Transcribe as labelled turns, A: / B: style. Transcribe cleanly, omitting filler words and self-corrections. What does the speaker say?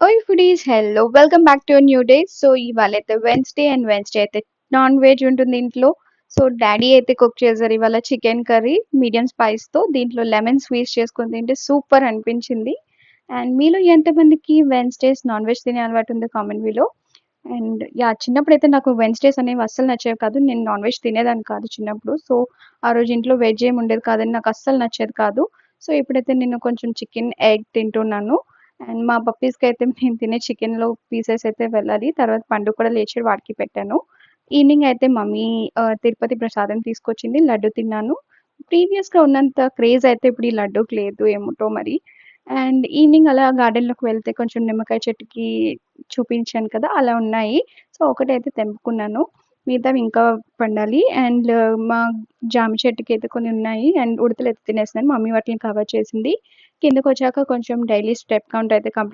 A: ఓయ్ foodies hello welcome back to new day. So ఇవాళ అయితే వెన్స్డే అయితే నాన్ వెజ్ ఉంటుంది ఇంట్లో. సో డాడీ అయితే కుక్ చేశారు ఇవాళ చికెన్ కర్రీ మీడియం స్పైస్ తో. దీంట్లో లెమన్ స్క్వీజ్ చేసుకొని తింటే సూపర్ అనిపించింది. అండ్ మీలో ఎంతమందికి వెన్స్డేస్ నాన్ వెజ్ తినే అలవాటు ఉందో కామెంట్ బిలో. అండ్ చిన్నప్పుడైతే నాకు వెన్స్‌డేస్ అనేవి అస్సలు నచ్చేవి కాదు. నేను నాన్ వెజ్ తినేదాన్ని కాదు చిన్నప్పుడు. సో, ఆ రోజు ఇంట్లో వెజ్ ఏమి ఉండేది కాదని నాకు అస్సలు నచ్చేది కాదు. సో, ఇప్పుడైతే నేను కొంచెం చికెన్, ఎగ్ తింటున్నాను. అండ్ మా పప్పీస్‌కైతే నేను తినే చికెన్‌లో పీసెస్ అయితే వెళ్ళాలి. తర్వాత పండు కూడా లేచి వాడికి పెట్టాను. ఈవినింగ్ అయితే మమ్మీ తిరుపతి ప్రసాదం తీసుకొచ్చింది. లడ్డు తిన్నాను. ప్రీవియస్‌గా ఉన్నంత క్రేజ్ అయితే ఇప్పుడు ఈ లడ్డూకి లేదు ఏమిటో మరి. అండ్ ఈవినింగ్ అలా గార్డెన్‌లోకి వెళ్తే కొంచెం నిమ్మకాయ చెట్టుకి చూపించాను కదా! అలా ఉన్నాయి. సో, ఒకటైతే తెంపుకున్నాను. మిగతావి ఇంకా పండాలి. అండ్ మా జామ చెట్టుకైతే కొన్ని ఉన్నాయి. అండ్ ఉడతలైతే తినేసినాయి. మమ్మీ వాటిని కవర్ చేసింది. కిందకొచ్చాక కొంచెం డైలీ స్టెప్ కౌంట్ అయితే కంప్లీట్